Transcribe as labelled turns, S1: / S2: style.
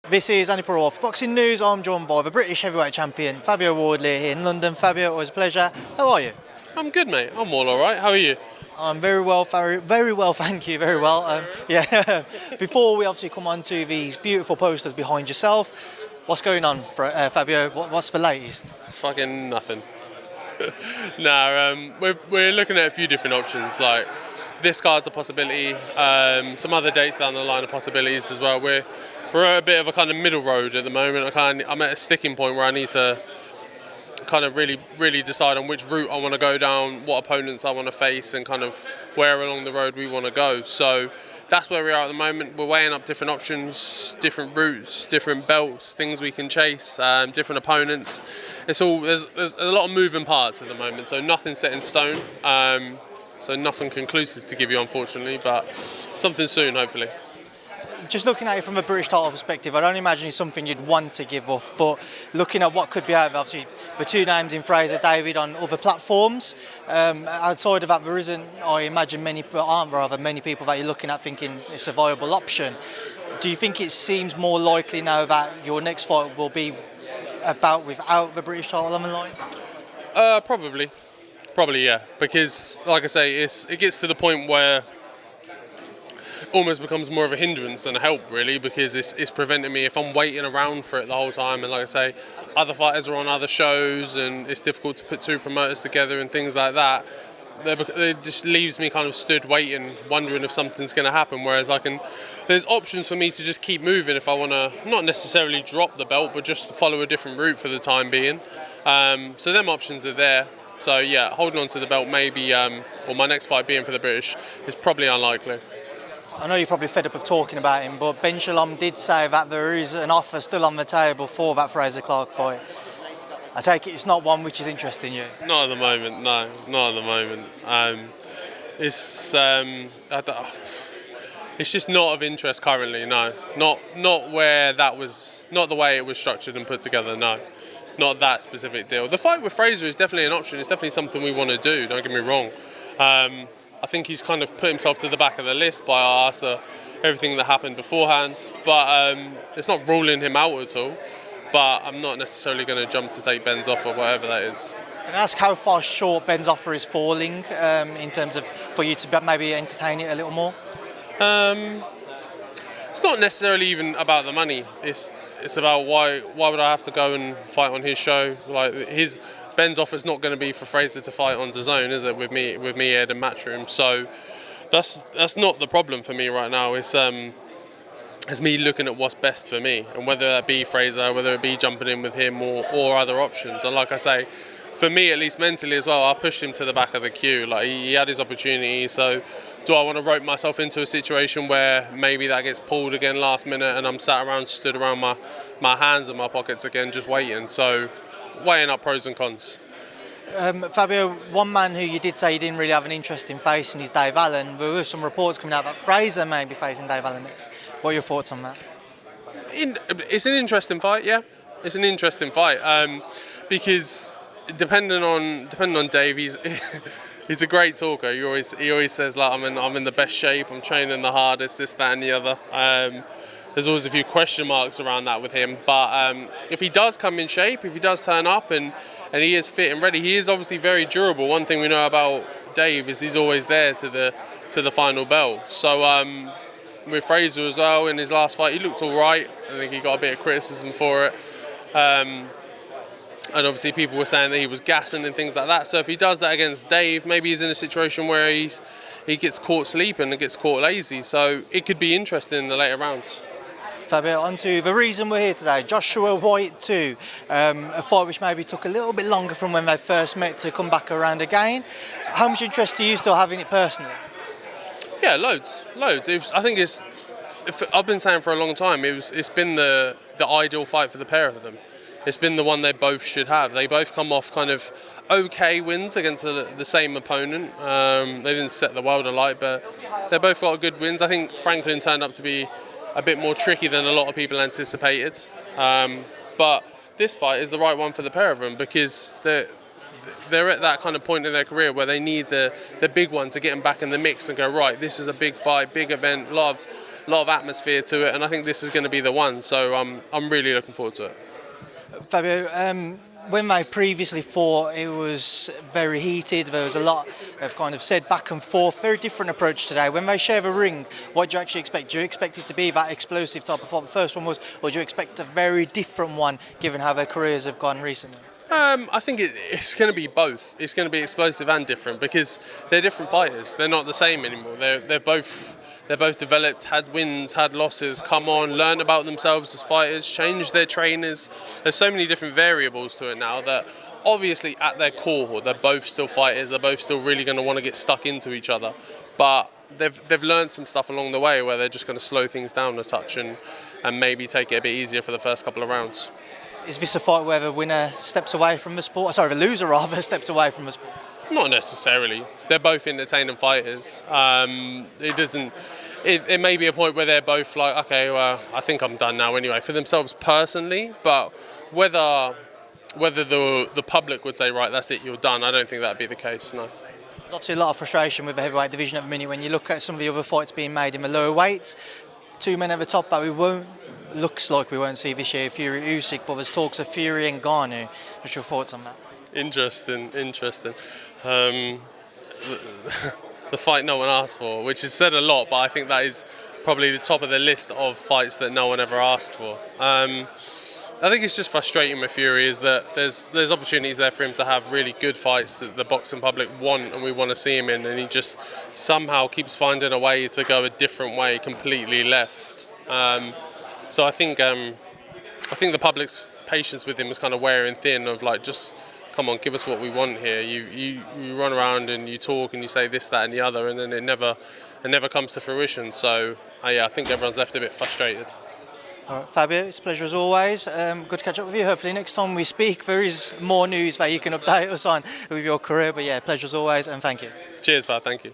S1: This is Andi Purewal for Boxing News. I'm joined by the British heavyweight champion Fabio Wardley here in London. Fabio, always a pleasure. How are you?
S2: I'm good, mate. I'm all right. How are you?
S1: I'm very well, very well, thank you, very well. Before we obviously come on to these beautiful posters behind yourself, what's going on, Fabio? What's the latest?
S2: Fucking nothing. We're looking at a few different options. Like this card's a possibility. Some other dates down the line are possibilities as well. We're at a bit of a kind of middle road at the moment. I'm at a sticking point where I need to kind of really decide on which route I want to go down, what opponents I want to face, and kind of where along the road we want to go. So that's where we are at the moment. We're weighing up different options, different routes, different belts, things we can chase, different opponents. There's a lot of moving parts at the moment, so nothing's set in stone. So nothing conclusive to give you, unfortunately, but something soon, hopefully.
S1: Just looking at it from a British title perspective, I don't imagine it's something you'd want to give up, but looking at what could be out, obviously the two names in Frazer, David on other platforms, outside of that there isn't, I imagine many people that you're looking at thinking it's a viable option. Do you think it seems more likely now that your next fight will be about without the British title on the line?
S2: Probably, yeah, because like I say, it gets to the point where almost becomes more of a hindrance than a help, really, because it's preventing me if I'm waiting around for it the whole time. And like I say, other fighters are on other shows and it's difficult to put two promoters together and things like that. It just leaves me kind of stood waiting, wondering if something's going to happen. Whereas there's options for me to just keep moving if I want to, not necessarily drop the belt, but just follow a different route for the time being. So them options are there. So yeah, holding on to the belt maybe, or my next fight being for the British, is probably unlikely.
S1: I know you're probably fed up of talking about him, but Ben Shalom did say that there is an offer still on the table for that Frazer Clarke fight. I take it it's not one which is interesting you?
S2: Not at the moment, no. Not at the moment. It's just not of interest currently, no. Not where that was, not the way it was structured and put together, no. Not that specific deal. The fight with Frazer is definitely an option. It's definitely something we want to do, don't get me wrong. I think he's kind of put himself to the back of the list by everything that happened beforehand. But it's not ruling him out at all. But I'm not necessarily going to jump to take Ben's offer, whatever that is.
S1: Can I ask how far short Ben's offer is falling in terms of for you to maybe entertain it a little more?
S2: It's not necessarily even about the money. It's about why would I have to go and fight on his show? Like Ben's offer is not going to be for Frazer to fight on DAZN, is it? With me, Ed, and Matchroom. So that's not the problem for me right now. It's me looking at what's best for me, and whether that be Frazer, whether it be jumping in with him or other options. And like I say, for me at least mentally as well, I pushed him to the back of the queue. Like he had his opportunity. So do I want to rope myself into a situation where maybe that gets pulled again last minute, and I'm stood around my hands in my pockets again, just waiting? So weighing up pros and cons.
S1: Fabio, one man who you did say you didn't really have an interest in facing is Dave Allen. There were some reports coming out that Frazer may be facing Dave Allen next. What are your thoughts on that?
S2: It's an interesting fight, yeah. It's an interesting fight because depending on Dave, he's a great talker. He always says like I'm in the best shape, I'm training the hardest, this, that, and the other. There's always a few question marks around that with him, but if he does come in shape, if he does turn up and he is fit and ready, he is obviously very durable. One thing we know about Dave is he's always there to the final bell. So with Frazer as well, in his last fight, he looked all right. I think he got a bit of criticism for it. And obviously people were saying that he was gassing and things like that. So if he does that against Dave, maybe he's in a situation where he gets caught sleeping and gets caught lazy. So it could be interesting in the later rounds.
S1: Fabio, on to the reason we're here today. Joshua-Whyte 2, a fight which maybe took a little bit longer from when they first met to come back around again. How much interest do you still have in it personally? Yeah,
S2: loads. I think I've been saying for a long time, it's been the ideal fight for the pair of them. It's been the one they both should have. They both come off kind of okay wins against the same opponent. They didn't set the world alight, but they both got good wins. I think Franklin turned up to be a bit more tricky than a lot of people anticipated. But this fight is the right one for the pair of them because they're at that kind of point in their career where they need the big one to get them back in the mix and go, right, this is a big fight, big event, lot a lot of atmosphere to it, and I think this is going to be the one. So I'm really looking forward to it.
S1: Fabio, when they previously fought, it was very heated. There was a lot of kind of said back and forth. Very different approach today. When they share the ring, what do you actually expect? Do you expect it to be that explosive type of fight the first one was, or do you expect a very different one given how their careers have gone recently?
S2: I think it's going to be both. It's going to be explosive and different because they're different fighters. They're not the same anymore. They're both developed, had wins, had losses, come on, learn about themselves as fighters, changed their trainers. There's so many different variables to it now that obviously at their core they're both still fighters. They're both still really going to want to get stuck into each other, but they've learned some stuff along the way where they're just going to slow things down a touch and maybe take it a bit easier for the first couple of rounds.
S1: Is this a fight where the winner steps away from the sport? Sorry, the loser rather steps away from the sport?
S2: Not necessarily. They're both entertaining fighters. It may be a point where they're both like, okay, well, I think I'm done now anyway, for themselves personally. But whether the public would say, right, that's it, you're done, I don't think that'd be the case. No.
S1: There's obviously a lot of frustration with the heavyweight division at the minute when you look at some of the other fights being made in the lower weight. Two men at the top that looks like we won't see this year, Fury Usyk, but there's talks of Fury-Ngannou. What's your thoughts on that?
S2: Interesting. The fight no one asked for, which is said a lot, but I think that is probably the top of the list of fights that no one ever asked for. I think it's just frustrating with Fury is that there's opportunities there for him to have really good fights that the boxing public want and we want to see him in, and he just somehow keeps finding a way to go a different way, completely left. So I think the public's patience with him is kind of wearing thin. Of like, just come on, give us what we want here. You run around and you talk and you say this, that, and the other, and then it never comes to fruition. So I think everyone's left a bit frustrated.
S1: All right, Fabio, it's a pleasure as always. Good to catch up with you. Hopefully next time we speak there is more news that you can update us on with your career. But yeah, pleasure as always, and thank you.
S2: Cheers, pal. Thank you.